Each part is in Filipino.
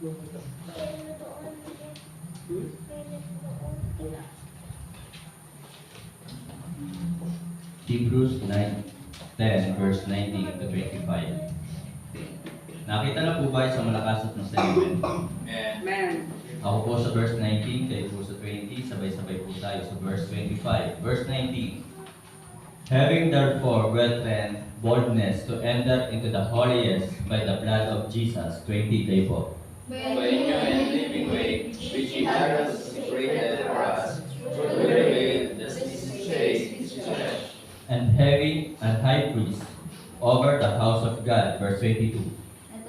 Hebrews 9:10 verse 19 to 25. Nakita na po ba sa malakas at masayaman? Amen. Ako po sa verse 19, kayo po sa 20, sabay-sabay po tayo sa verse 25. Verse 19. Having therefore, brethren, boldness to enter into the holiest by the blood of Jesus. 20 tayo po. When you and living way, which he had consecrated for us, through the way that Jesus chased his flesh. And having an high priest over the house of God. Verse 22.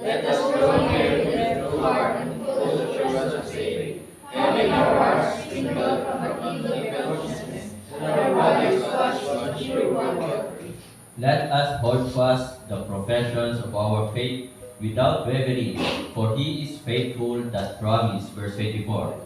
Let us draw near with a true heart and full assurance of saving, having our hearts sprinkled from our evil consciousness, and our bodies washed with pure water. Let us hold fast the professions of our faith without wavering, for he is faithful that promised. Verse 24.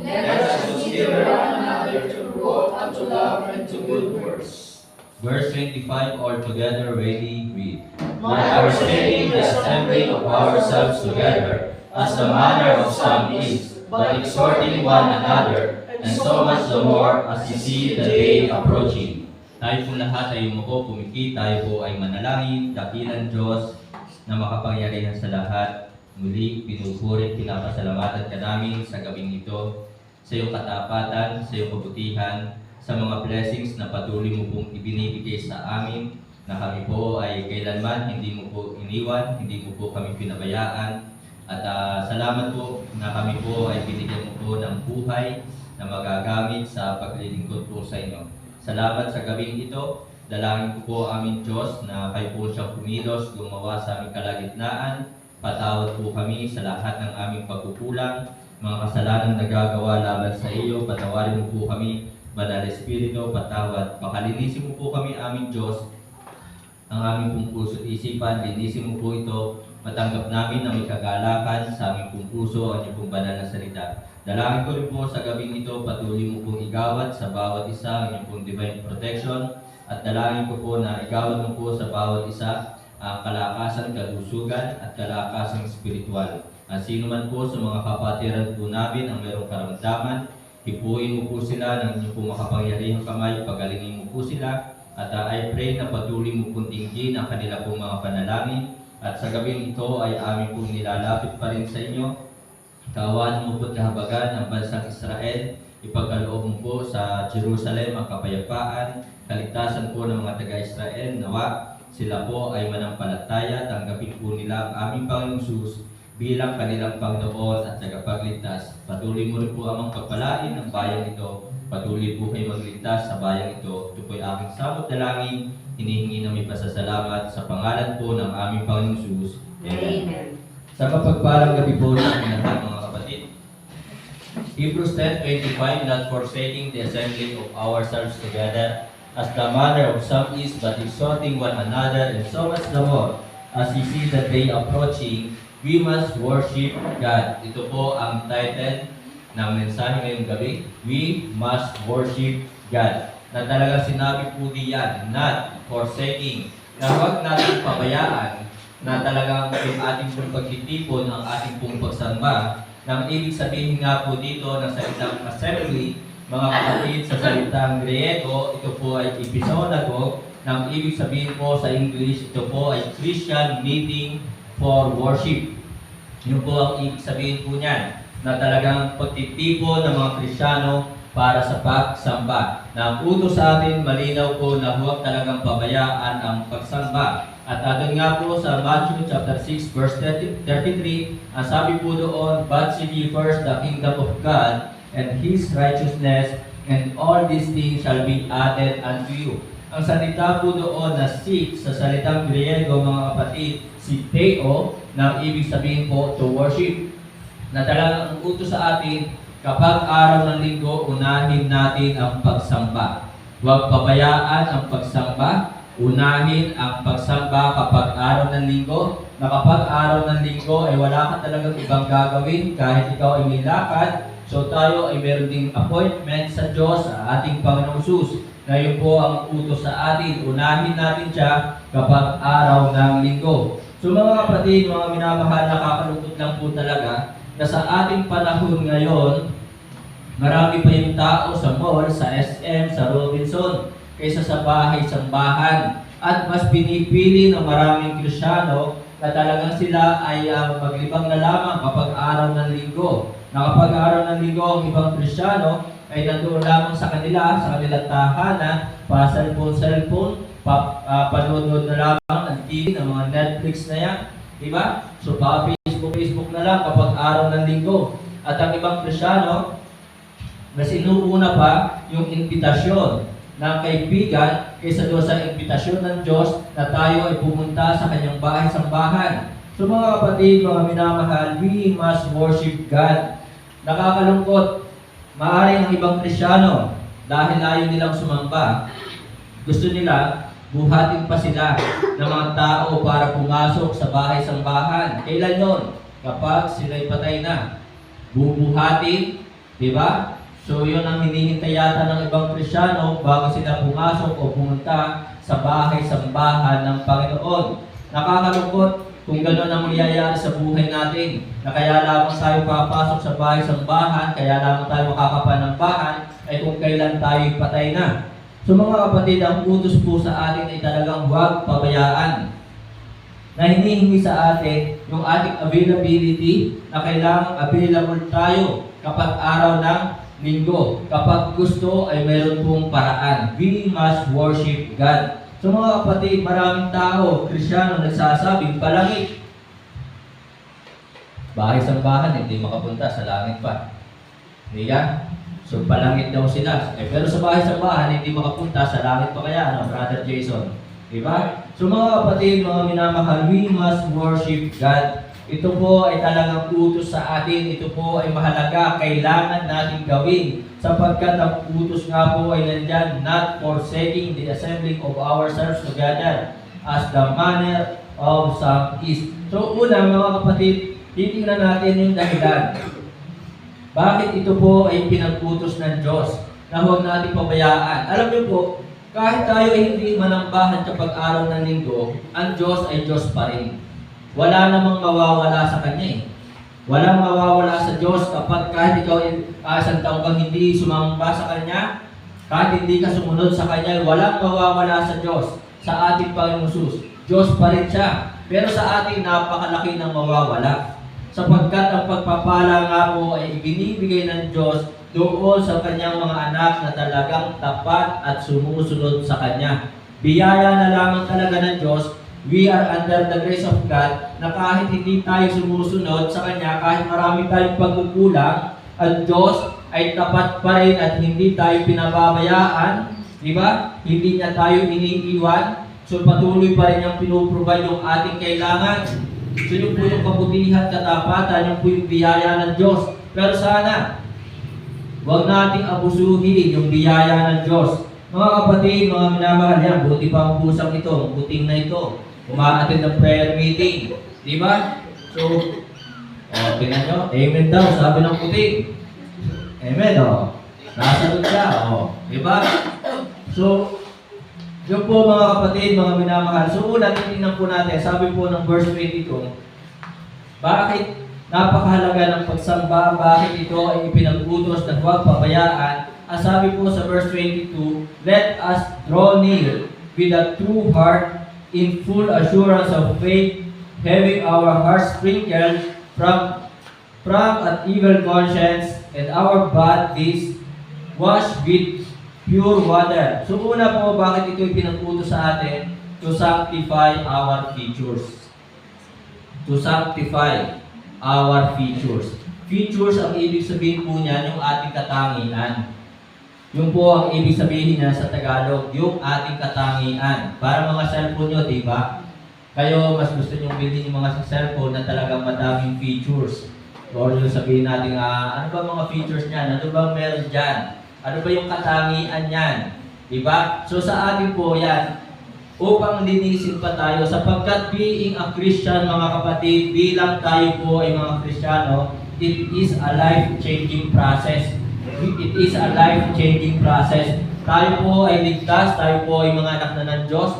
Let us consider one another to provoke unto love and to good works. Verse 25, altogether ready, read. Not forsaking the assembling of ourselves together, as the manner of some is, but exhorting one another, and so much the more as you see the day approaching. Tayo po lahat ay umuko, pumiki, tayo po ay manalangin, dakilang Diyos na makapangyarihan sa lahat. Muli, pinupurit, pinapasalamatan ka namin sa gabing ito, sa iyong katapatan, sa iyong kabutihan, sa mga blessings na patuloy mo pong ibinibigay sa amin, na kami po ay kailanman hindi mo po iniwan, hindi mo po kami pinabayaan. At salamat po na kami po ay binigyan mo po ng buhay na magagamit sa paglilingkod po sa inyo. Salamat sa gabing ito. Dalangin ko po aming Diyos na kayo po siyang kumilos, gumawa sa aming kalagitnaan. Patawad po kami sa lahat ng aming pagkukulang, mga kasalanan na nagagawa laban sa iyo. Patawarin mo po kami, Banal Espiritu, patawad. Pakalinisin mo po kami aming Diyos, ang aming pong puso at isipan. Linisin mo po ito. Matanggap namin na may kagalakan sa aming pong puso ang iyong pong banal na salita. Dalangin ko rin po sa gabing ito, patuloy mo pong igawad sa bawat isa ang iyong pong divine protection. At dalangin ko po na igawad mo po sa bawat isa ang kalakasan, kalusugan at kalakasan spiritual. Sino man po sa mga kapatiran po namin ang mayroong karamdaman, hipuin mo po sila ng inyong po makapangyarihang kamay, pagalingin mo po sila. At I pray na patuloy mo pong tinggin ang kanila pong mga panalangin. At sa gabing ito ay amin pong nilalapit pa rin sa inyo. Kaawaan mo po kahabagan ang bansang Israel. Ipagkaloob mo po sa Jerusalem ang kapayapaan, kaligtasan po ng mga taga-Israel. Nawa sila po ay manampalataya, tanggapin po nila ang aming Panginoong Jesus bilang kanilang Panginoon at tagapagligtas. Patuloy mo rin po amang pagpalain ng bayan ito. Patuloy po kayo magligtas sa bayan ito. Ito po ay aking samot dalangin. Hinihingi na may pasasalamat sa pangalan po ng aming Panginoong Jesus. Amen. Sa mapagpalang gabi po natin lahat mga kapatid. Hebrews 10:25, not forsaking the assembling of ourselves together, as the manner of some is, but exhorting one another, and so much the more, as you see the day approaching, we must worship God. Ito po ang title ng mensahe ngayong gabi. We must worship God. Na talagang sinabi po diyan, not forsaking, na huwag natin pabayaan na talagang yung ating pong pagtitipon, ang ating pong pagsamba. Nang ibig sabihin nga po dito ng salitang assembly, mga kapatid, sa salitang Griego, ito po ay episodagog. Nang ibig sabihin po sa English, ito po ay Christian meeting for worship. Yun po ang ibig sabihin po niyan, na talagang pagtitipon ng mga Kristiyano para sa pagsamba. Na ang utos sa atin, malinaw po na huwag talagang pabayaan ang pagsamba. At ayon nga po sa Matthew chapter 6 verse 33, ang sabi po doon, but seek ye first the kingdom of God and His righteousness, and all these things shall be added unto you. Ang salita po doon na seek, sa salitang Griego mga kapatid, si Theo, na ibig sabihin po to worship. Na talagang ang utos sa atin, kapag araw ng linggo, unahin natin ang pagsamba. Huwag pabayaan ang pagsamba. Unahin ang pagsamba kapag araw ng linggo, na kapag araw ng linggo ay wala ka talagang ibang gagawin kahit ikaw ay may lakad. So tayo ay meron ding appointment sa Diyos, sa ating Panginoong Jesus, na yun po ang utos sa atin. Unahin natin siya kapag araw ng linggo. So mga kapatid, mga minamahal, nakakalungkot lang po talaga na sa ating panahon ngayon, marami pa yung tao sa mall, sa SM, sa Robinson, kaysa sa bahay-sambahan. At mas pinipili ng maraming Kristiyano na talagang sila ay maglibang na lamang kapag araw ng linggo. Na kapag araw ng linggo ang ibang Kristiyano ay nandoon lamang sa kanilang tahanan, pa-cellphone, panood na lamang ng TV, ng mga Netflix na yan. Diba? So, Facebook na lang kapag araw ng linggo. At ang ibang Kristiyano, mas inuuna pa yung imbitasyon ng kaibigan kaysa doon sa imbitasyon ng Diyos na tayo ay pumunta sa kanyang bahay-sambahan. So mga kapatid, mga minamahal, we must worship God. Nakakalungkot, maaaring ang ibang Kristiyano, dahil ayaw nilang sumamba, gusto nila buhatin pa sila ng mga tao para pumasok sa bahay-sambahan. Kailan yon? Kapag sila'y patay na. Bubuhatin, di ba? So yun ang hinihintay yata ng ibang Kristiyano bago sila pumasok o pumunta sa bahay-sambahan ng Panginoon. Nakakalungkot kung gano'n ang mangyayari sa buhay natin, na kaya lamang tayo papasok sa bahay-sambahan, kaya lamang tayo makapapanambahan, ay kung kailan tayo patay na. So mga kapatid, ang utos po sa atin ay talagang huwag pabayaan. Na hinihingi sa atin yung ating availability, na kailangang available tayo kapag araw ng linggo. Kapag gusto ay meron pong paraan. We must worship God. So mga kapatid, maraming tao, Kristiyano, nagsasabing palangit. Bahay-sambahan, hindi makapunta sa langit pa. Hindi yan? So palangit daw sila. Pero sa bahay-sambahan, hindi makapunta sa langit pa kaya, Brother Jason? Diba? So mga kapatid, mga minamahal, we must worship God. Ito po ay talagang utos sa atin. Ito po ay mahalaga. Kailangan natin gawin. Sapagkat ang utos nga po ay nandyan, not forsaking the assembling of ourselves together as the manner of some is. So una mga kapatid, titingnan natin yung dahilan. Bakit ito po ay pinag-utos ng Diyos na huwag natin pabayaan? Alam niyo po, kahit tayo ay hindi manambahan kapag araw ng linggo, ang Diyos ay Diyos pa rin. Wala namang mawawala sa Kanya eh. Walang mawawala sa Diyos kapag kahit ikaw isang taong kang hindi sumamba sa Kanya, kahit hindi ka sumunod sa Kanya, walang mawawala sa Diyos, sa ating Panginoon Jesus. Diyos pa rin siya. Pero sa ating napakalaki ng mawawala. Sapagkat ang pagpapala nga po ay ibinibigay ng Diyos doon sa Kanyang mga anak na talagang tapat at sumusunod sa Kanya. Biyaya na lamang talaga ng Diyos. We are under the grace of God na kahit hindi tayo sumusunod sa Kanya, kahit marami tayong pagkukulang, ang Diyos ay tapat pa rin at hindi tayo pinababayaan. Diba? Hindi niya tayo iniiwan. So patuloy pa rin niyang pinuprovide yung ating kailangan. So yun po yung kabutihan, katapatan, yun po yung biyaya ng Diyos. Pero sana, huwag nating abusuhin yung biyaya ng Diyos. Mga kapatid, mga minamahal yan, buti pa ang pusang ito, ang buting na ito. Umaattend ng prayer meeting. Di ba? So, tingnan nyo, amen daw, sabi ng puting. Amen, nasagot siya, di ba? So, yun po mga kapatid, mga minamahal. So, una, titignan po natin, sabi po ng verse 22, bakit napakahalaga ng pagsamba, bakit ito ay ipinag-utos na huwag pabayaan? Ang sabi po sa verse 22, let us draw near with a true heart in full assurance of faith, having our hearts sprinkled from an evil conscience and our bodies washed with pure water. So una po, bakit ito pinag-utos sa atin? To sanctify our features. To sanctify our features. Features, ang ibig sabihin po niyan, yung ating katangian. Yung po ang ibig sabihin niya sa Tagalog, yung ating katangian. Para mga cellphone nyo, di ba? Kayo, mas gusto nyo bilhin yung mga cellphone na talagang madaming features. Or yung sabihin natin, ano ba mga features niyan? Ano ba meron dyan? Ano ba yung katangian niyan? Di ba? So sa atin po yan, upang linisin pa tayo, sapagkat being a Christian, mga kapatid, bilang tayo po ay mga Kristiyano, it is a life-changing process. It is a life-changing process. Tayo po ay ligtas, tayo po ay mga anak na ng Diyos.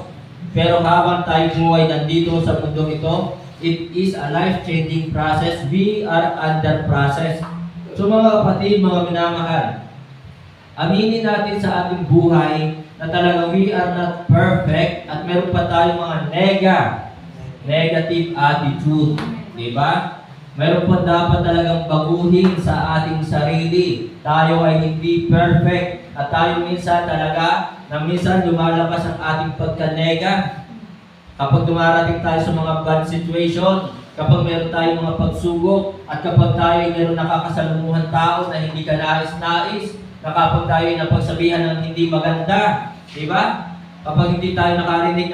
Pero habang tayo po ay nandito sa mundong ito, It is a life-changing process. We are under process. So mga kapatid, mga minamahal, aminin natin sa ating buhay na talaga we are not perfect at meron pa tayong mga negative attitude. Diba? Meron pa dapat talagang baguhin sa ating sarili. Tayo ay hindi perfect at tayo minsan talaga na minsan lumalabas ang ating pagka-nega. Kapag dumarating tayo sa mga bad situation, kapag meron tayong mga pagsubok, at kapag tayo ay meron nakakasalumuhan tao na hindi ka nais-nais, na kapag tayo ay napagsabihan ng hindi maganda, di ba? Kapag hindi tayo nakarinig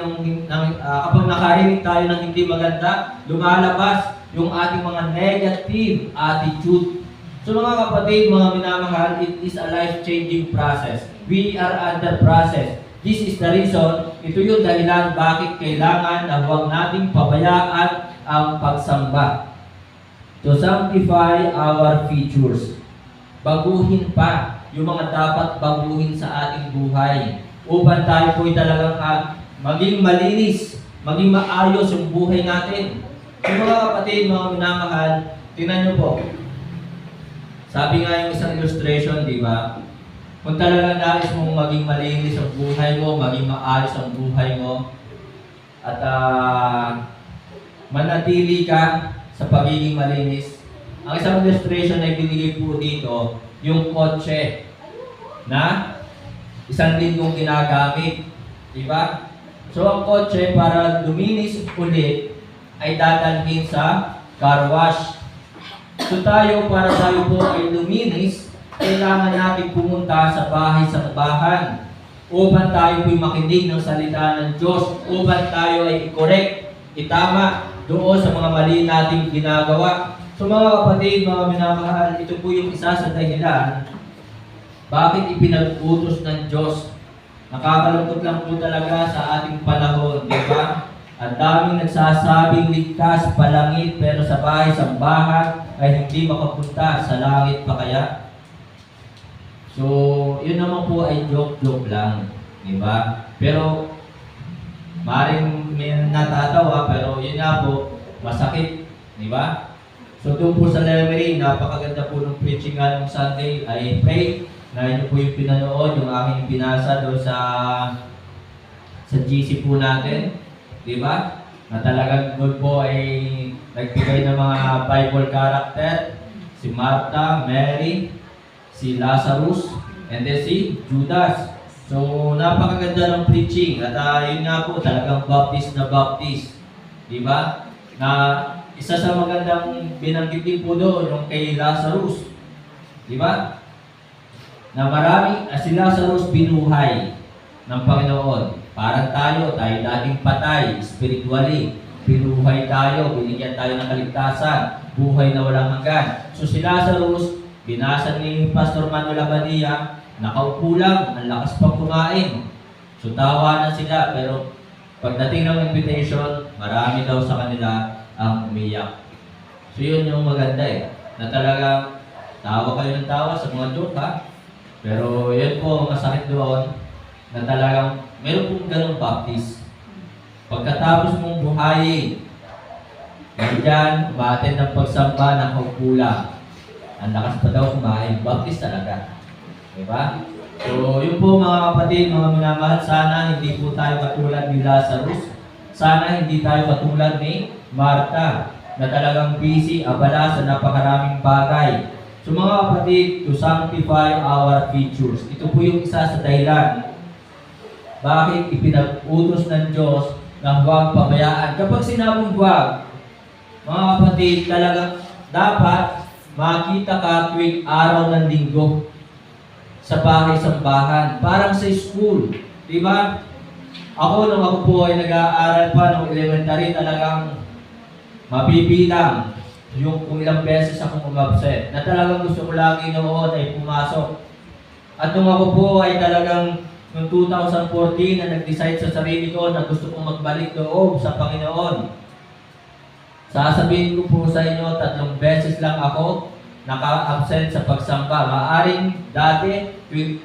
kapag nakarinig tayo ng hindi maganda, lumalabas yung ating mga negative attitude. So mga kapatid, mga minamahal, it is a life-changing process. We are under process. This is the reason, ito yung dahilan bakit kailangan na huwag nating pabayaan ang pagsamba. To sanctify our features. Baguhin pa yung mga dapat baguhin sa ating buhay. Upang tayo po'y talagang maging malinis, maging maayos yung buhay natin. So mga kapatid, mga minamahal, tingnan nyo po. Sabi nga yung isang illustration, di ba? Kung talagang nais mong maging malinis ang buhay mo, maging maayos ang buhay mo, at manatili ka sa pagiging malinis, ang isang illustration ay binigay po dito, yung kotse na isang linggong ginagamit. Diba? So ang kotse para luminis ulit ay dadalhin sa car wash. So para tayo po ay luminis, kailangan natin pumunta sa bahay-sambahan upang tayo po'y makinig ng salita ng Diyos, upang tayo ay i-correct, itama doon sa mga mali nating ginagawa. So mga kapatid, mga minamahal, ito po yung isa sa dahilan bakit ipinag-utos ng Diyos. Nakakalungkot lang po talaga sa ating panahon, di ba? Ang daming nagsasabing ligtas palangit, pero sa bahay-sambahan ay hindi makapunta sa langit pa kaya. So, yun naman po ay joke-joke lang, di ba? Pero, maring may natatawa, pero yun nga po, masakit, di ba? So, doon po sa Lemery, napakaganda po ng preaching nga nung Sunday. I pray na yun po yung pinanood, yung aking binasa doon sa GC po natin, di ba? Na talagang doon po ay nagbigay ng mga Bible character, si Martha, Mary, si Lazarus, and then si Judas. So, napakaganda ng preaching. At yun nga po, talagang baptist na baptist. Di ba? Na isa sa magandang binanggit din po doon, yung kay Lazarus. Di ba? Na si Lazarus binuhay ng Panginoon. Parang tayo dating patay, spiritually. Binuhay tayo, binigyan tayo ng kaligtasan, buhay na walang hanggan. So si Lazarus, binasa ni Pastor Manuel Abadia, nakaupo lang, ang lakas pang kumain. So tawanan sila, pero pagdating ng invitation, marami daw sa kanila ang umiyak. So yun yung maganda na talagang tawa kayo ng tawa sa mga joke ha. Pero yun po, masakit doon, na talagang meron pong ganong baptist. Pagkatapos mong buhayin, ganyan, umaattend ng pagsamba ng kaukulang. Ang lakas pa daw kumain, baptist talaga. Diba? So, yun po mga kapatid, mga minamahal, sana hindi po tayo katulad ni Lazarus. Sana hindi tayo katulad ni Martha, na talagang busy, abala sa napakaraming bagay. So mga kapatid, to sanctify our features. Ito po yung isa sa dahilan bakit ipinag-utos ng Diyos na huwag pabayaan. Kapag sinabing huwag, mga kapatid, talagang dapat makita ka tuwing araw ng linggo sa bahay-sambahan. Parang sa school. Diba? Nung ako po ay nag-aaral pa ng elementary, talagang mabibilang yung kung ilang beses akong umabsent. Na talagang gusto ko lagi noon ay pumasok. At nung ako po ay talagang noong 2014 na nag-decide sa sarili ko na gusto kong magbalik loob sa Panginoon. Sasabihin ko po sa inyo, 3 beses lang ako naka-absent sa pagsamba. Maaring dati,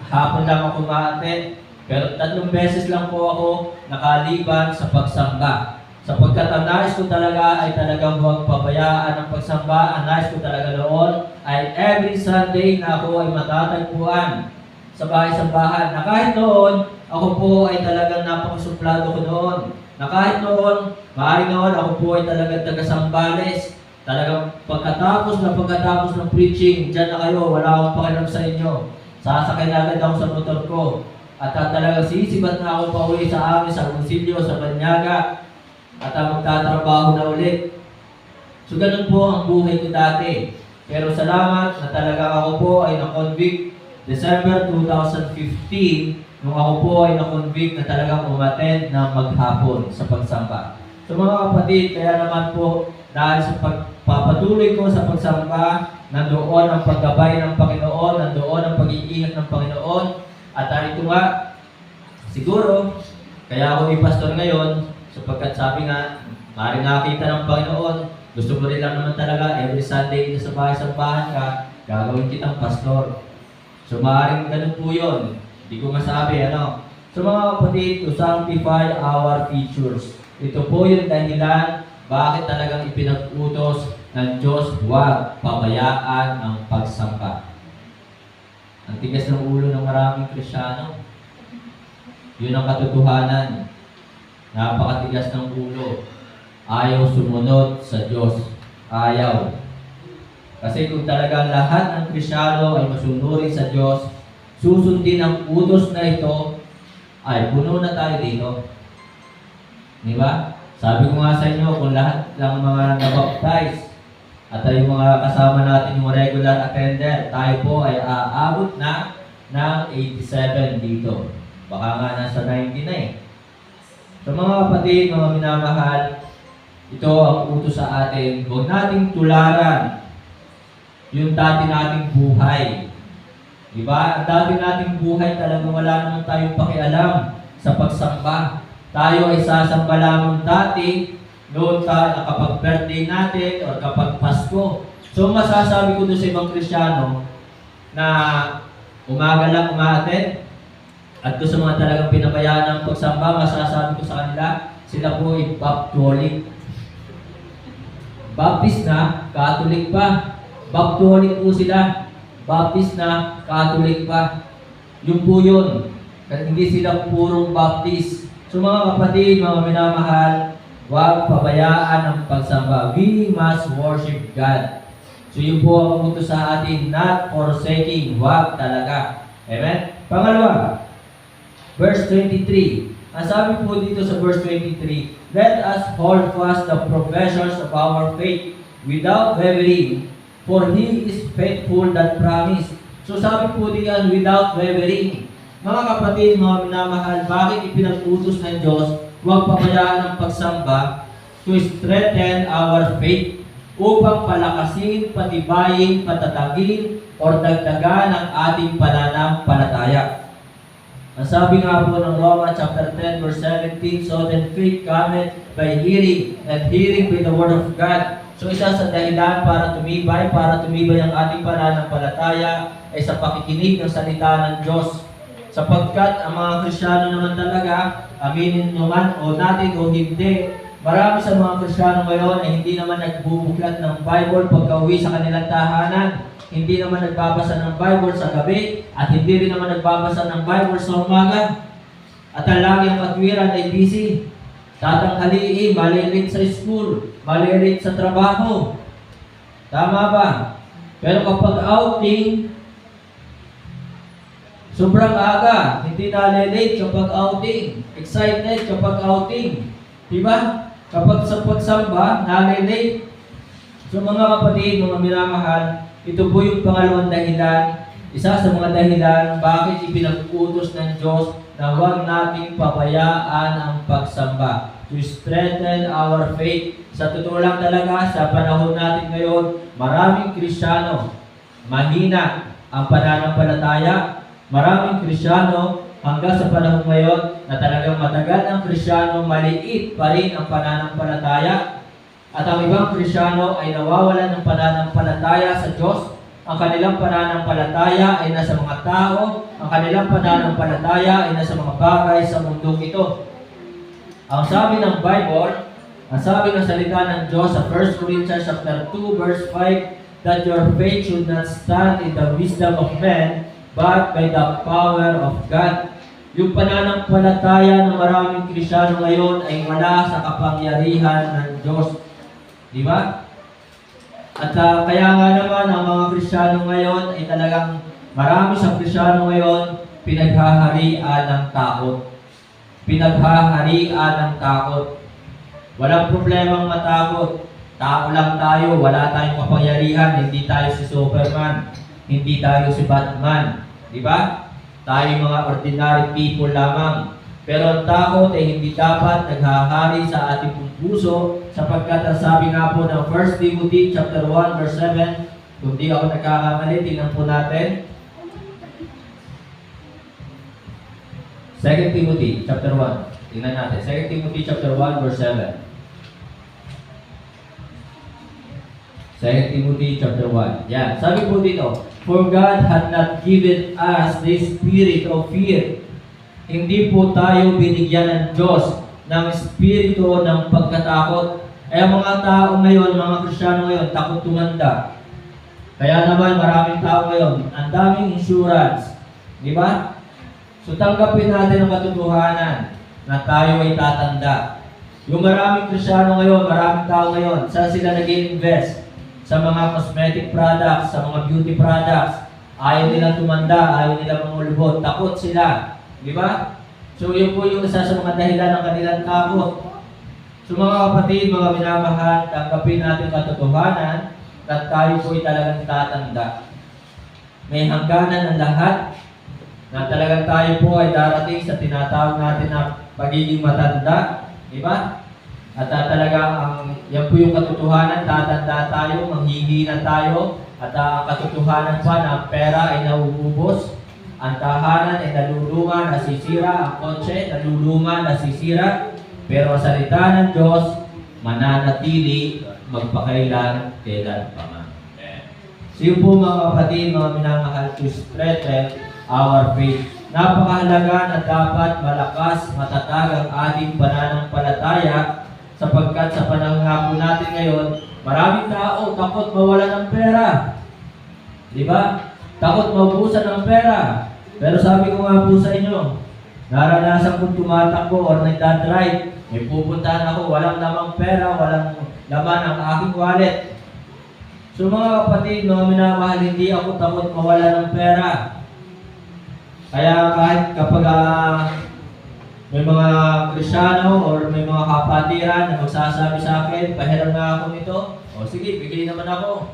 hapon lang ako ma-attend, pero 3 beses lang po ako nakaliban sa pagsamba. Sapagkat ang nais ko talaga ay talagang huwag pabayaan ang pagsamba. Ang nais ko talaga noon ay every Sunday na ako ay matatagpuan sa bahay-sambahan. Na kahit noon, ako po ay talagang napakasuplado ko noon. Na kahit noon, maaaring noon ako po ay talagang taga-Sambales. Talagang pagkatapos ng preaching, dyan na kayo, wala akong pakialam sa inyo. Sasakay na agad ako sa motor ko. At talagang sisibat na ako pauwi sa amin, sa Consilio, sa Banyaga. At magtatrabaho na ulit. So ganun po ang buhay ko dati. Pero salamat na talaga ako po ay na-convict December 2015 nung ako po ay na-convict na talagang umattend ng maghapon sa pagsamba. So mga kapatid, kaya naman po dahil sa pagpapatuloy ko sa pagsamba, nandoon ang paggabay ng Panginoon, nandoon ang pag-iingat ng Panginoon. At ito nga, siguro, kaya ako pastor ngayon, sapagkat sabi nga, maaaring nakita ng Panginoon, gusto mo rin lang naman talaga, every Sunday na sa bahay-sambahan ka, gagawin kitang pastor. So maaaring ganun po yun. Hindi ko masabi, ano. So mga kapatid, to sanctify our features. Ito po yung dahilan bakit talagang ipinag-utos ng Diyos huwag pabayaan ang pagsamba. Ang tigas ng ulo ng maraming Kristyano. Yun ang katotohanan. Napakatigas ng ulo. Ayaw sumunod sa Diyos. Ayaw. Kasi kung talagang lahat ng Kristyano ay masunurin sa Diyos, susundin ang utos na ito, ay puno na tayo dito. Di ba? Sabi ko nga sa inyo, kung lahat ng mga nabaptize at yung mga kasama natin yung regular attender, tayo po ay aabot na ng 87 dito. Baka nga nasa 90 na eh. So mga kapatid, mga minamahal, ito ang utos sa atin. Huwag nating tularan yung dati nating buhay. Diba? Ang dati nating buhay talagang wala naman tayong pakialam sa pagsamba. Tayo ay sasamba lamang dati noon kapag birthday natin o kapag Pasko. So masasabi ko doon sa ibang Kristyano na umaga lang umaattend at doon sa mga talagang pinabayaan ng pagsamba, masasabi ko sa kanila, sila po ay Baptolic. Baptist na, Catholic pa. Baptolic po sila. Baptist na, Catholic pa. Yun po yun. Hindi sila purong Baptist. So mga kapatid, mga minamahal, huwag pabayaan ang pagsamba. We must worship God. So yun po ang utos sa atin, not forsaking. Huwag talaga. Amen? Pangalawa, verse 23. Ang sabi po dito sa verse 23, let us hold fast the professions of our faith without wavering, for He is faithful that promise. So sabi po diyan, without wavering. Mga kapatid, mga minamahal, bakit ipinag-utos ng Diyos huwag pabayaan ang pagsamba to strengthen our faith upang palakasin, patibayin, patatagin, o dagdagan ang ating pananampalataya. Ang sabi nga po ng Roma chapter 10 verse 17, so then faith cometh by hearing, and hearing by the word of God. So isa sa dahilan para tumibay ang ating pananampalataya ay sa pakikinig ng salita ng Diyos. Sapagkat ang mga Kristyano naman talaga, aminin naman o natin o hindi, marami sa mga Kristyano ngayon ay hindi naman nagbubuklat ng Bible pagka-uwi sa kanilang tahanan. Hindi naman nagbabasa ng Bible sa gabi at hindi rin naman nagbabasa ng Bible sa umaga. At ang lagi ang katwiran ay busy. Tatanghaliin, malilit sa school, malilit sa trabaho. Tama ba? Pero kapag outing, sobrang aga, hindi nalilate kapag outing. Excited kapag outing. Diba? Kapag sa pagsamba, nalilate. So mga kapatid, mga minamahal, ito po yung pangalawang dahilan. Isa sa mga dahilan bakit ipinag-utos ng Diyos na huwag nating pabayaan ang pagsamba. To strengthen our faith. Sa totoo lang talaga, sa panahon natin ngayon, maraming Kristyano, mahina ang pananampalataya. Maraming Kristyano hanggang sa panahon ngayon na talagang matagal ang Kristyano, maliit pa rin ang pananampalataya. At ang ibang Kristyano ay nawawalan ng pananampalataya sa Diyos. Ang kanilang pananampalataya ay nasa mga tao. Ang kanilang pananampalataya ay nasa mga bagay sa mundong ito. Ang sabi ng Bible, Ang sabi ng salita ng Diyos sa 1 Corinthians chapter 2 verse 5, that your faith should not stand in the wisdom of men, but by the power of God. Yung pananampalataya ng maraming Kristiyano ngayon ay wala sa kapangyarihan ng Diyos. Di ba? At kaya nga naman ang mga Kristiyano ngayon ay talagang marami sa Kristiyano ngayon pinaghaharian ng takot. Pinaghaharian ng takot. Walang problemang matakot. Tao lang tayo, wala tayong kapangyarihan, hindi tayo si Superman, hindi tayo si Batman. Di ba? Tayo mga ordinary people lamang. Pero ang takot ay hindi dapat naghahari sa ating puso sapagkat ang sabi nga po ng 1 Timothy chapter 1 verse 7, kung di ako nagkakamali, tingnan po natin. 2 Timothy chapter 1. Tingnan natin. 2 Timothy chapter 1 verse 7. 2 Timothy chapter 1. Yan. Sabi po dito, for God had not given us the spirit of fear. Hindi po tayo binigyan ng Diyos ng espiritu ng pagkatakot. Ay ang mga tao ngayon, mga Kristiyano ngayon, takot tumanda. Kaya naman maraming tao ngayon, ang daming insurance. Di ba? So tanggapin natin ang katotohanan na tayo ay tatanda. Yung maraming Kristiyano ngayon, maraming tao ngayon, saan sila nag-i-invest? Sa mga cosmetic products, sa mga beauty products. Ayaw nilang tumanda, ayaw nilang mangulubot, takot sila. Di ba? So yun po yung isa sa mga dahilan ng kanilang takot. So mga kapatid, mga minamahal, tanggapin natin katotohanan at tayo po ay talagang tatanda. May hangganan ang lahat na talagang tayo po ay darating sa tinatawag natin na pagiging matanda. Di ba? At talagang yan po yung katotohanan, tatanda tayo, manghihina tayo, at ang katotohanan pa na pera ay nauubos, ang tahanan ay naluluma, nasisira, ang kotse naluluma, nasisira, pero ang salita ng Diyos mananatili magpakailan kailan pa man. So yun po mga kapatid, mga minamahal, to strengthen our faith. Napakahalaga na dapat malakas, matatag ang ating pananampalataya sapagkat sa panahon nga po natin ngayon, maraming tao takot mawala ng pera. Di ba? Takot maubusan ng pera. Pero sabi ko nga po sa inyo, naranasan kong tumatakbo or nagdadrive, may pupuntahan ako, walang lamang pera, walang laman ang aking wallet. So mga kapatid, mga minamahal, hindi ako takot mawala ng pera. Kaya kahit kapag may mga Kristiyano or may mga kapatiran na magsasabi sa akin, pahiram na ako nito, o sige, bigay naman ako.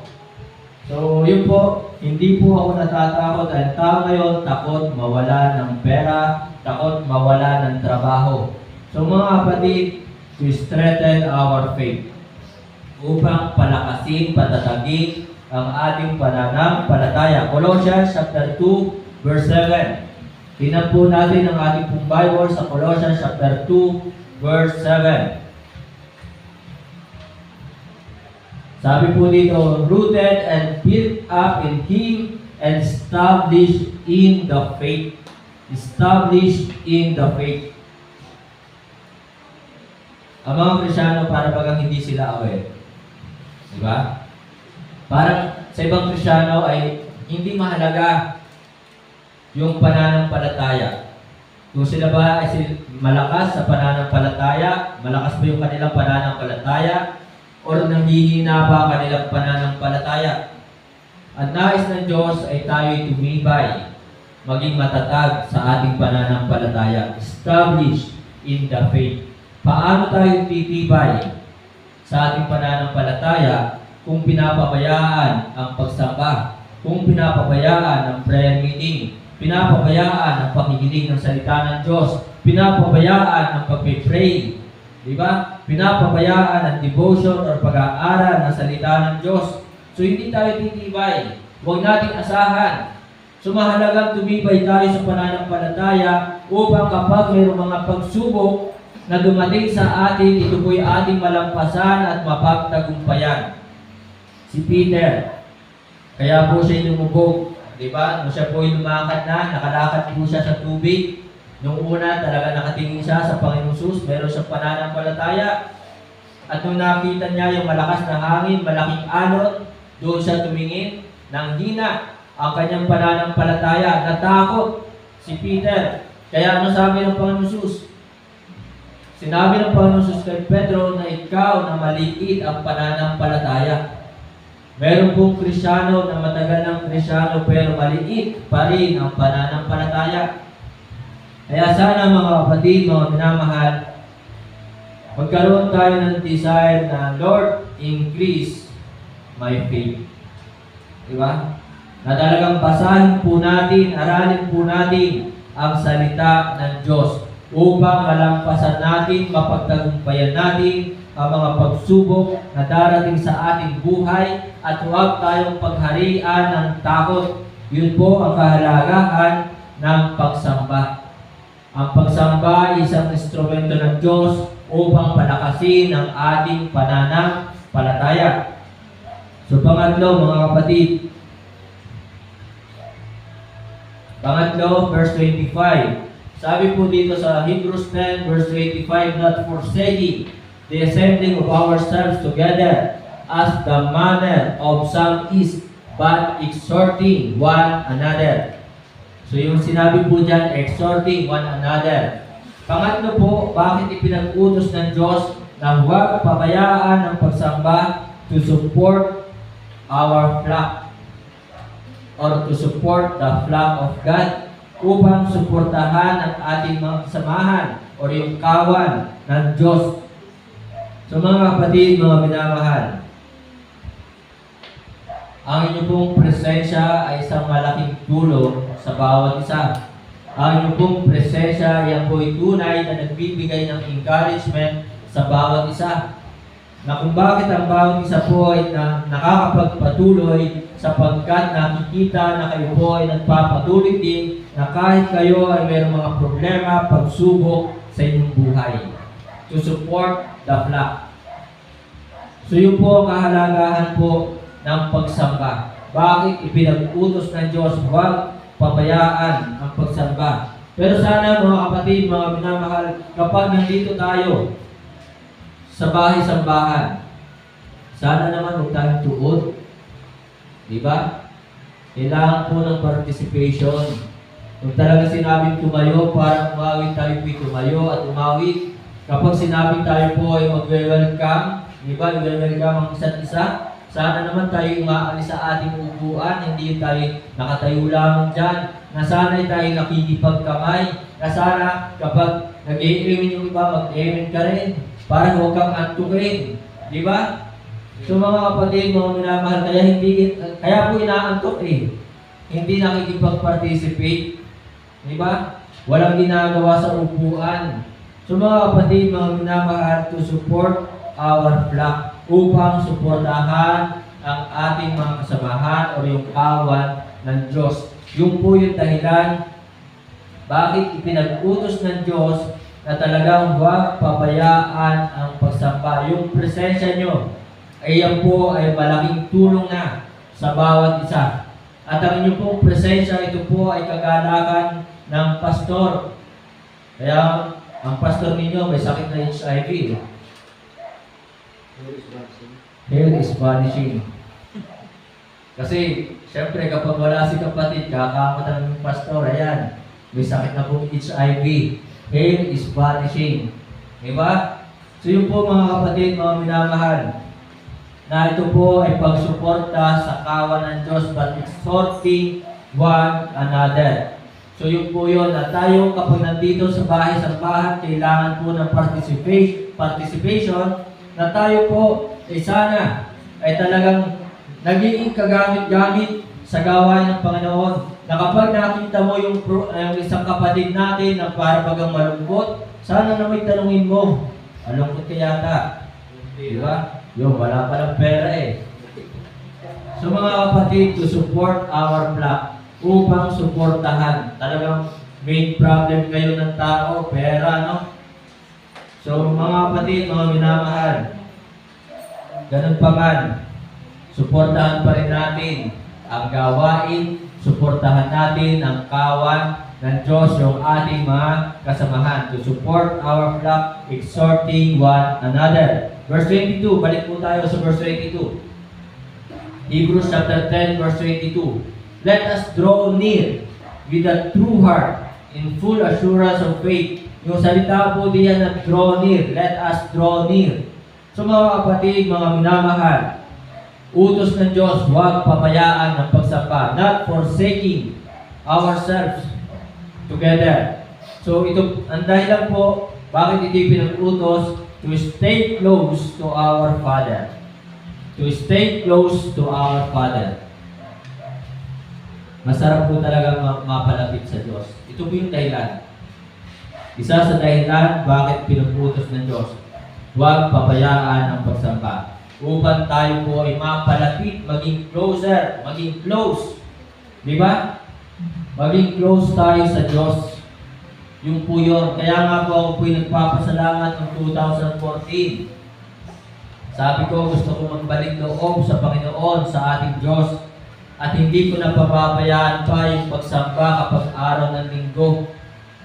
So yun po, hindi po ako natatakot. Ang tao ngayon, takot mawala ng pera, takot mawala ng trabaho. So mga kapatid, to strengthen our faith upang palakasin, patatagin ang ating pananampalataya. Colossians chapter 2 verse 7. Tingnan po natin ang ating pong Bible sa Colossians chapter 2 verse 7. Sabi po dito, rooted and built up in Him and established in the faith. Established in the faith. Ang mga Kristiyano para bagang hindi sila aware. Diba? Parang sa ibang Kristiyano ay hindi mahalaga yung pananampalataya. Kung sila ba ay malakas sa pananampalataya, malakas ba yung kanilang pananampalataya, o nanghihina ba kanilang pananampalataya? Ang nais ng Diyos ay tayo'y tumibay, maging matatag sa ating pananampalataya. Established in the faith. Paano tayo titibay sa ating pananampalataya kung pinapabayaan ang pagsamba, kung pinapabayaan ang prayer meeting, pinapabayaan ang pakikinig ng salita ng Diyos, pinapabayaan ang pag-pray, di ba? Pinapabayaan ang devotion or pag-aaral ng salita ng Diyos. So hindi tayo titibay. Huwag nating asahan. So mahalagang tumibay tayo sa pananampalataya upang kapag mayroong mga pagsubok na dumating sa atin, ito po'y ating malampasan at mapagtagumpayan. Si Peter, kaya po siya lumubog. Diba? Nung siya po lumakad na, nakalakad po siya sa tubig. Nung una, talaga nakatingin siya sa Panginoong Jesus, meron siyang pananampalataya. At nung nakita niya yung malakas na hangin, malaking alon, doon siya tumingin ng hina ang kanyang pananampalataya. Natakot si Peter. Kaya ano sabi ng Panginoon Jesus? Sinabi ng Panginoon Jesus kay Pedro na ikaw na maliit ang pananampalataya. Meron pong Krisyano na matagal ng Krisyano pero maliit pa rin ang pananampalataya. Kaya sana mga kapatid, mga minamahal, magkaroon tayo ng desire na Lord, increase my faith. Diba? Na talagang basahin po natin, aralin po natin ang salita ng Diyos upang malampasan natin, mapagtagumpayan natin ang mga pagsubok na darating sa ating buhay at huwag tayong pagharian ng takot. Yun po ang kahalagahan ng pagsamba. Ang pagsamba ay isang instrumento ng Diyos upang palakasin ang ating pananampalataya. So pangatlo, mga kapatid, verse 25. Sabi po dito sa Hebrews 10, verse 25, not forsaking the assembling of ourselves together as the manner of some is, but exhorting one another. So yung sinabi po dyan, exhorting one another. Pangatlo po, bakit ipinag-utos ng Diyos na huwag pabayaan ng pagsamba to support our flock or to support the flock of God upang suportahan ang ating mga samahan o yung kawan ng Diyos. So mga kapatid, mga minamahal, ang inyong pong presensya ay isang malaking tulong sa bawat isa. Ang inyong pong presensya, yan po ay tunay na nagbibigay ng encouragement sa bawat isa. Na kung bakit ang bawat isa po ay nakakapagpatuloy sapagkat nakikita na kayo po ay nagpapatuloy din na kahit kayo ay mayroong mga problema, pagsubok sa inyong buhay. To support the flock. So yun po ang kahalagahan po ng pagsamba. Bakit ipinag-utos ng Diyos huwag pabayaan ang pagsamba? Pero sana mga kapatid, mga minamahal, kapag nandito tayo sa bahay-sambahan, sana naman huwag tayong tuod. Diba? Kailangan po ng participation. Kung talaga sinabing tumayo, parang umawit tayo po tumayo at umawit. Kapag sinabing tayo po ay mag-welcome, diba? I-welcome ang isa't isa. Sana naman tayo umaalis sa ating upuan, hindi tayo nakatayo lamang dyan. Na sana tayo nakikipagkamay. Na sana kapag nag-i-amen yung iba, mag-amen ka rin. Para huwag kang antukin. Diba? So mga kapatid, mga minamahal, kaya po inaantok eh. Hindi nakikipag-participate. Diba? Walang ginagawa sa upuan. So mga kapatid, mga minamahal, to support our flock upang suportahan ang ating mga kasamahan o yung kawan ng Diyos. Yung po yung dahilan bakit ipinag-utos ng Diyos na talagang huwag pabayaan ang pagsamba. Yung presensya nyo, ay yan po ay malaking tulong na sa bawat isa. At ang inyong pong presensya, ito po ay kagalakan ng pastor. Kaya ang pastor ninyo may sakit na HIV. Hair is vanishing. Kasi, syempre, kapag wala si kapatid, kakamatan ng pastor, ayan, may sakit na pong HIV. Hair is vanishing. Diba? So yun po mga kapatid, mga minamahal, na ito po ay pagsuporta sa kawan ng Diyos but exhorting one another. So yun po yun, na tayo kapag nandito sa bahay-sambahan, kailangan po ng participation na tayo po ay sana ay talagang naging kagamit-gamit sa gawain ng Panginoon. Na kapag nakita mo yung isang kapatid natin na para bagang malungkot, sana na may tanungin mo, malungkot ka yata. Diba? Yung wala pa ng pera eh. So mga kapatid, to support our flock, upang suportahan. Talagang main problem kayo ng tao, pera, no? So mga kapatid, mga minamahal, ganun pa man, suportahan pa rin natin ang gawain, suportahan natin ang kawan ng Diyos yung ating mga kasamahan to support our flock, exhorting one another. Verse 22, balik po tayo sa verse 22. Hebrews chapter 10, verse 22. Let us draw near with a true heart in full assurance of faith. Yung salita po diyan na draw near, let us draw near. So mga kapatid, mga minamahal, utos ng Diyos, huwag pabayaan ng pagsamba, not forsaking ourselves together. So ito, ang dahilan po, bakit ito pinag-utos? To stay close to our Father. To stay close to our Father. Masarap po talaga mapalapit sa Diyos. Ito po yung dahilan. Isa sa dahilan, bakit pinag-utos ng Diyos, huwag pabayaan ang pagsamba. Upang tayo po ay mapalapit, maging closer, maging close. Di ba? Maging close tayo sa Diyos. Yung po yun. Kaya nga po ako po'y nagpapasalamat ng 2014. Sabi ko, gusto ko magbalik loob sa Panginoon, sa ating Diyos. At hindi ko napapabayaan pa yung pagsamba kapag araw ng linggo.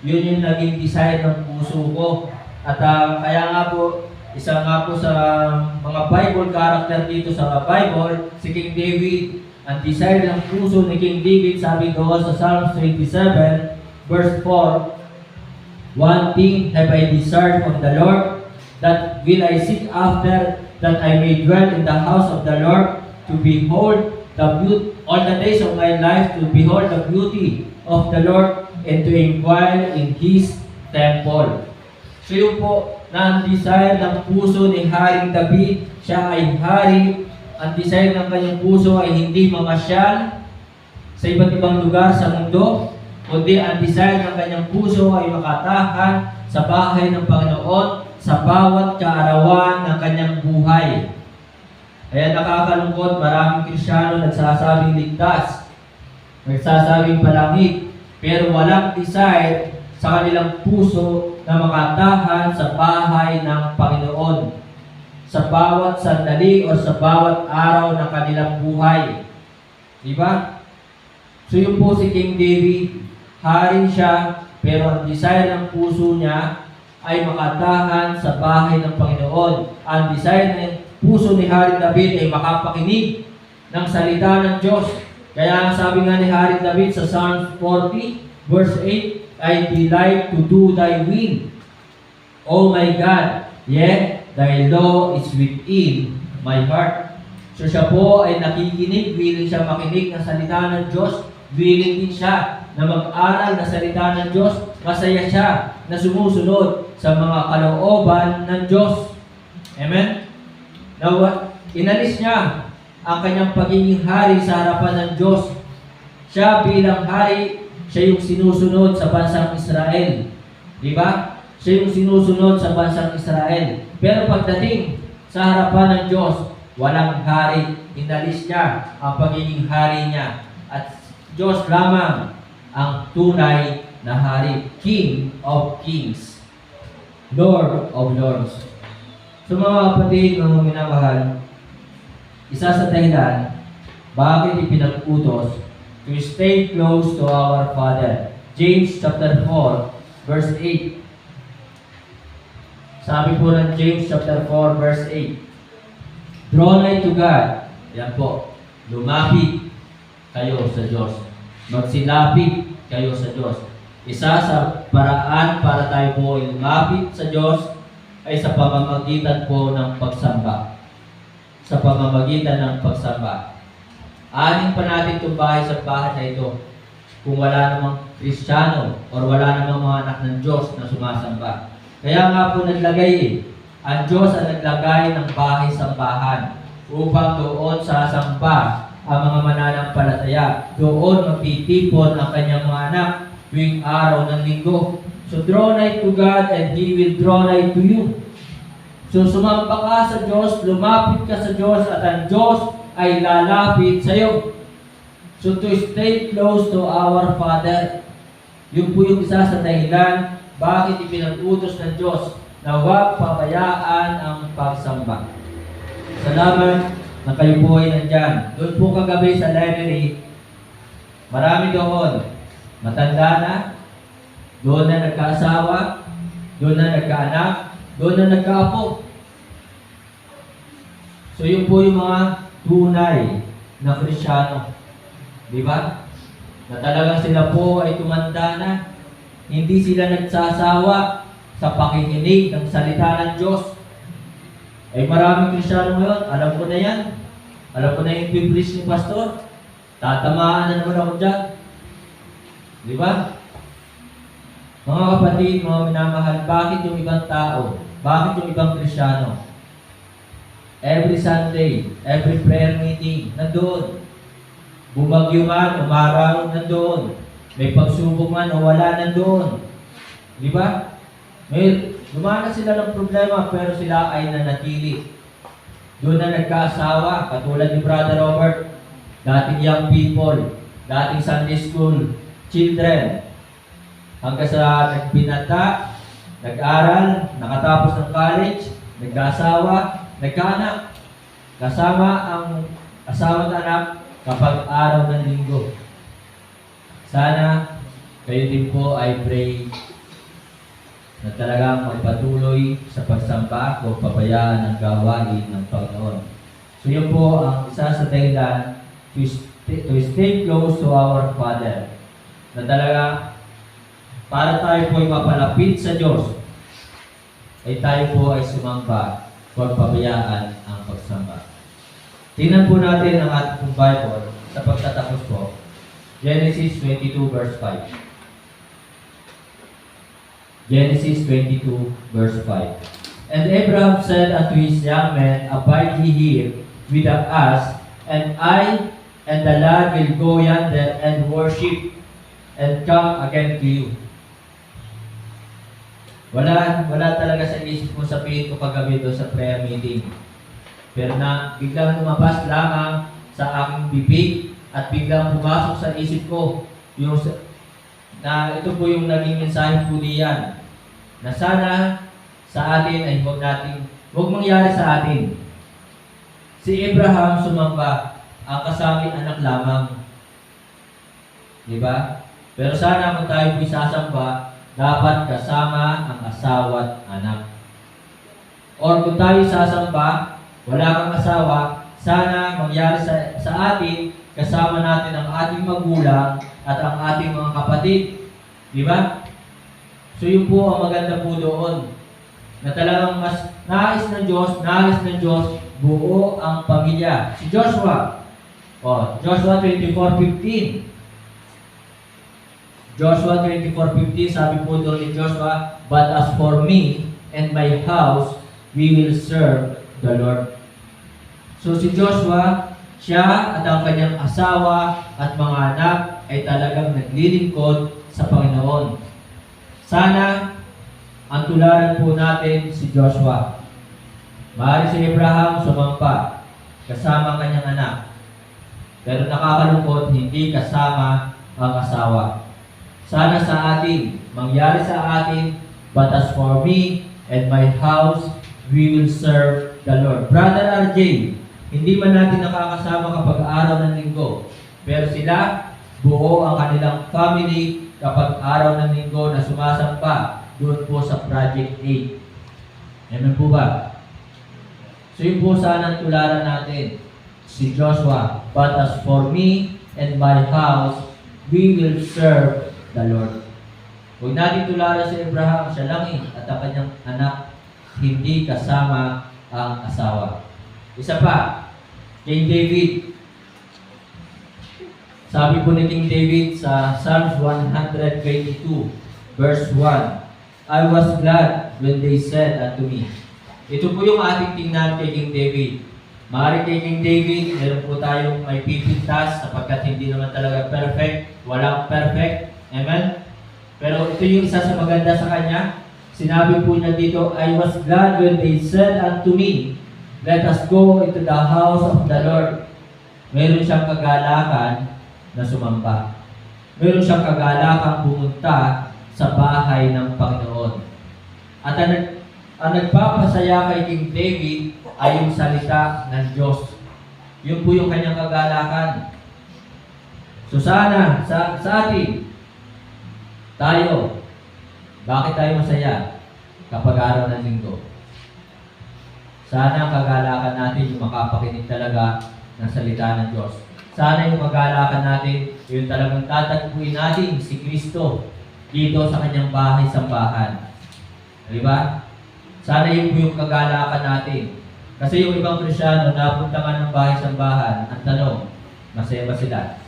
Yun yung naging desire ng puso ko. At kaya nga po, isa nga po sa mga Bible character dito sa Bible, si King David, ang desire ng puso ni King David, sabi doon sa Psalms 27, verse 4, one thing have I desired of the Lord, that will I seek after, that I may dwell in the house of the Lord, to behold the beauty, all the days of my life, to behold the beauty of the Lord, and to inquire in His temple. So yun po, na ang desire ng puso ni Haring David, siya ay hari, ang desire ng kanyang puso ay hindi mamasyal sa iba't ibang lugar sa mundo, kundi ang desire ng kanyang puso ay makatahan sa bahay ng Panginoon sa bawat kaarawan ng kanyang buhay. Kaya nakakalungkot, maraming Kristiyano nagsasabing ligtas, nagsasabing palangit, pero walang desire sa kanilang puso na makatahan sa bahay ng Panginoon sa bawat sandali o sa bawat araw ng kanilang buhay. Diba? So yun po si King David, hari siya, pero ang desire ng puso niya ay makatahan sa bahay ng Panginoon. Ang desire ng puso ni Haring David ay makapakinig ng salita ng Diyos. Kaya sabi nga ni Haring David sa Psalm 40, verse 8, I delight to do thy will, O my God, yet thy law is within my heart. So siya po ay nakikinig, willing siya makinig ng salita ng Diyos, willing din siya na mag-aral ng salita ng Diyos, masaya siya na sumusunod sa mga kalooban ng Diyos. Amen? Now, inalis niya ang kanyang pagiging hari sa harapan ng Diyos. Siya bilang hari, siya yung sinusunod sa bansang Israel. Di ba? Siya yung sinusunod sa bansang Israel. Pero pagdating sa harapan ng Diyos, walang hari. Inalis niya ang pagiging hari niya. At Diyos lamang ang tunay na hari. King of Kings. Lord of Lords. So mga kapatid, mga minamahal, isa sa dahilan, bakit ipinag-utos to stay close to our Father. James chapter 4, verse 8. Sabi po ng James chapter 4, verse 8. Draw nigh to God. Yan po. Lumapit kayo sa Diyos. Magsilapit kayo sa Diyos. Isa sa paraan para tayo po lumapit sa Diyos ay sa pamamagitan po ng pagsamba. Sa pamamagitan ng pagsamba. Anin pa natin itong bahay sa bahay na ito kung wala namang Kristiyano o wala namang mga anak ng Diyos na sumasamba. Kaya nga po naglagay ang Diyos ang naglagay ng bahay-sambahan upang doon sasamba ang mga mananampalataya. Doon magtitipon ang kanyang mga anak tuwing araw ng linggo. So draw nigh to God and He will draw nigh to you. So sumamba ka sa Diyos, lumapit ka sa Diyos at ang Diyos ay lalapit sa iyo. So to stay close to our Father, yun po yung isa sa dahilan bakit ipinag-utos ng Diyos na huwag pabayaan ang pagsamba. Salamat na kayo po ay nandyan. Doon po kagabi sa library, marami doon. Matanda na, doon na nagkaasawa, doon na nagkaanak, doon na nagkaapo. So yun po yung mga tunay na Kristiyano. Di ba? Na talagang sila po ay tumanda na. Hindi sila nagsasawa sa pakikinig ng salita ng Diyos. Ay maraming Kristiyano ngayon, alam ko na yan. Alam ko na yung biblis ni Pastor. Tatamaan na naman ako dyan. Di ba? Mga kapatid, mga minamahal, bakit yung ibang tao? Bakit yung ibang Kristiyano? Every Sunday, every prayer meeting, nandoon. Bumagyo man, umaraw, nandoon. May pagsubok man o wala, nandoon. Di ba? May dumanas sila ng problema, pero sila ay nanatili. Doon na nagkaasawa, katulad ni Brother Robert, dating young people, dating Sunday school, children, hanggang sa nagbinata, nag-aral, nakatapos ng college, nagkaasawa, nagkaanak, kasama ang asawa at anak kapag araw ng linggo. Sana kayo din po ay pray na talagang magpatuloy sa pagsamba o pabayaan ng gawain ng Panginoon. So yun po ang isa sa dahilan to stay close to our Father. Na talaga, para tayo po ay mapalapit sa Diyos, ay tayo po ay sumamba o pabayaan ang pagsamba. Tingnan po natin ang ating Bible sa pagtatapos po. Genesis 22 verse 5. Genesis 22 verse 5. And Abraham said unto his young men, Abide ye here with us, and I and the lad will go yonder and worship and come again to you. Wala talaga sa isip ko sabihin ko kagabi doon sa prayer meeting. Pero na biglang lumabas lamang sa aking bibig at biglang pumasok sa isip ko yung na ito po yung naging mensahe po diyan. Na sana sa atin ay huwag mangyari sa atin. Si Abraham sumamba, ang kasama anak lamang. Di ba? Pero sana kung tayo po'y sasamba, dapat kasama ang asawa at anak. Or kung tayo sasamba, wala kang asawa, sana mangyari sa atin, kasama natin ang ating magulang at ang ating mga kapatid. Di ba? So yun po ang maganda po doon. Na talagang mas nais ng Diyos, buo ang pamilya. Si Joshua. Joshua 24:15. Joshua 24:15, sabi po doon ni Joshua, But as for me and my house, we will serve the Lord. So si Joshua, siya at ang kanyang asawa at mga anak ay talagang naglilingkod sa Panginoon. Sana ang tularan po natin si Joshua. Maaari si Abraham sumampa kasama ang kanyang anak. Pero nakakalungkot, hindi kasama ang asawa. Sana sa atin, mangyari sa atin, but as for me and my house, we will serve the Lord. Brother RJ, hindi man natin nakakasama kapag araw ng linggo, pero sila, buo ang kanilang family kapag araw ng linggo na sumasampa doon po sa Project 8. Amen po ba? So yun po sana ang tularan natin, si Joshua. But as for me and my house, we will serve the Lord. Huwag natin tularan si Abraham, siya lang at ang kanyang anak, hindi kasama ang asawa. Isa pa, King David. Sabi po ni King David sa Psalms 122, verse 1, I was glad when they said unto me. Ito po yung ating tingnan kay King David. Maaari kay King David, meron po tayong may pipintas sapagkat hindi naman talaga perfect, walang perfect. Amen? Pero ito yung isa sa maganda sa kanya. Sinabi po niya dito, I was glad when they said unto me, Let us go into the house of the Lord. Meron siyang kagalakan na sumamba. Meron siyang kagalakan pumunta sa bahay ng Panginoon. At ang nagpapasaya kay King David ay yung salita ng Diyos. Yun po yung kanyang kagalakan. So sana, sa atin, tayo, Bakit tayo masaya kapag araw ng linggo? Sana ang kagalakan natin yung makapakinig talaga ng salita ng Diyos. Sana yung magalakan natin, yung talagang tatagpuin natin si Kristo dito sa kanyang bahay-sambahan. Di ba? Sana yun po yung kagalakan natin. Kasi yung ibang Kristyano, napunta nga ng bahay-sambahan, ang tanong, masaya ba sila?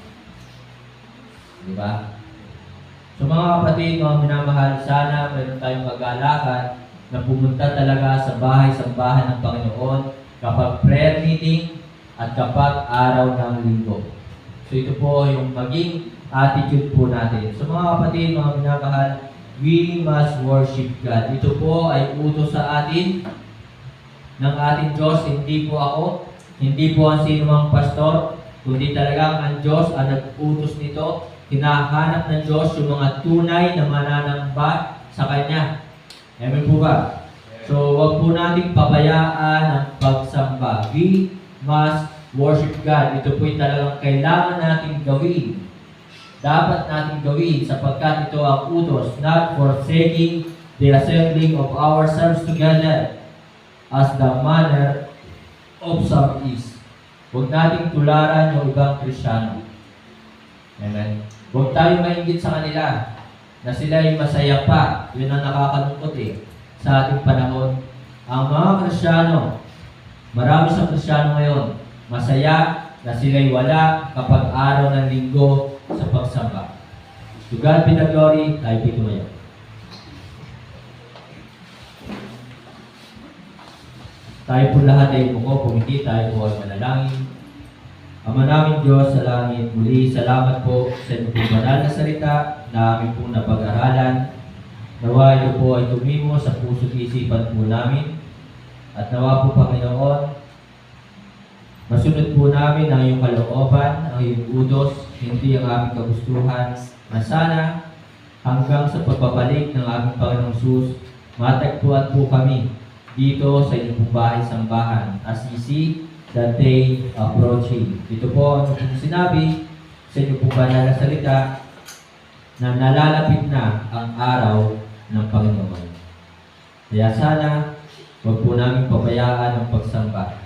Di ba? So mga kapatid, mga minamahal, sana mayroon tayong kagalakan na pumunta talaga sa bahay-sambahan ng Panginoon kapag prayer meeting at kapag araw ng linggo. So ito po yung maging attitude po natin. So mga kapatid, mga minamahal, we must worship God. Ito po ay utos sa atin ng ating Diyos, hindi po ako, hindi po ang sinumang pastor, kundi talagang ang Diyos ang nag-utos nito. Hinahanap ng Diyos yung mga tunay na mananamba sa Kanya. Amen po ba? So, wag po nating pabayaan ang pagsamba. We must worship God. Ito po yung talagang kailangan nating gawin. Dapat nating gawin sapagkat ito ang utos, not forsaking the assembling of ourselves together as the manner of some is. Huwag nating tularan yung ibang Kristyano. Amen. Huwag tayo mainggit sa kanila na sila ay masaya pa. Yun ang nakakalungkot sa ating panahon. Ang mga Kristyano, marami sa Kristyano ngayon, masaya na sila'y wala kapag araw ng linggo sa pagsamba. To God be the glory, tayo po tumayo. Tayo po lahat ay umuko, pumiti, tayo po ay manalangin. Ama namin Diyos sa langit, muli salamat po sa inyong banal na salita na aming pong napag-aralan. Nawa ito po ay tumimo sa puso't isipan po namin. At nawa po Panginoon, masunod po namin ang iyong kalooban, ang iyong utos, hindi ang aming kagustuhan, na sana hanggang sa pagbabalik ng aming Panginoong Sus, matagpuan po kami dito sa inyong pong bahay-sambahan as you see the day approaching. Ito po ang inyong sinabi sa inyong pong banal na salita na nalalapit na ang araw ng Panginoon. Kaya sana, huwag po namin pabayaan ang pagsamba.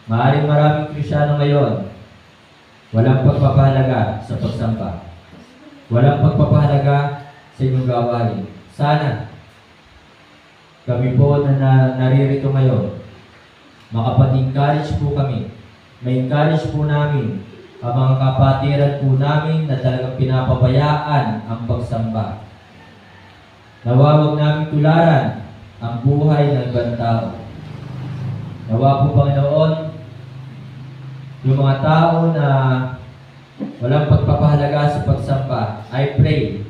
Maraming Kristyano ngayon, walang pagpapahalaga sa pagsamba. Walang pagpapahalaga sa inyong gawain. Sana, kami po na naririto ngayon, makapag-encourage po kami. May encourage po namin ang mga kapatiran po namin na talagang pinapabayaan ang pagsamba. Nawawag namin tularan ang buhay ng ibang tao. Nawa po Panginoon, yung mga tao na walang pagpapahalaga sa pagsamba, I pray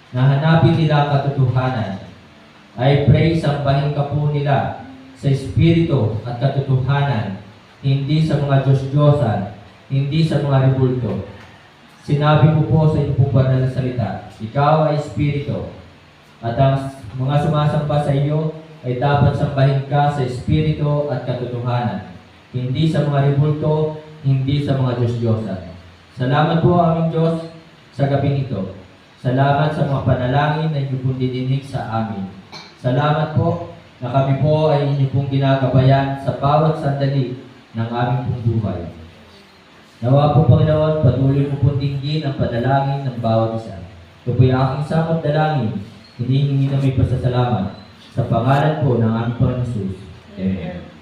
na hanapin nila ang katotohanan. I pray sambahin ka po nila sa espiritu at katotohanan, hindi sa mga Diyos-Diyosan, hindi sa mga rebulto. Sinabi mo po sa iyong banal na salita, ikaw ay espiritu, at ang mga sumasamba sa iyo ay dapat sambahin ka sa espiritu at katotohanan, hindi sa mga rebulto, hindi sa mga Diyos-Diyosan. Salamat po aming Diyos sa gabing ito. Salamat sa mga panalangin na inyo pong didinig sa amin. Salamat po na kami po ay inyo pong ginagabayan sa bawat sandali ng aming pong buhay. Nawa po Panginoon, patuloy mo pong dinggin ang panalangin ng bawat isa. Ito po yung aking samot dalangin, hinihingi na may pasasalamat sa pangalan po ng aming Panginoon Jesus. Amen.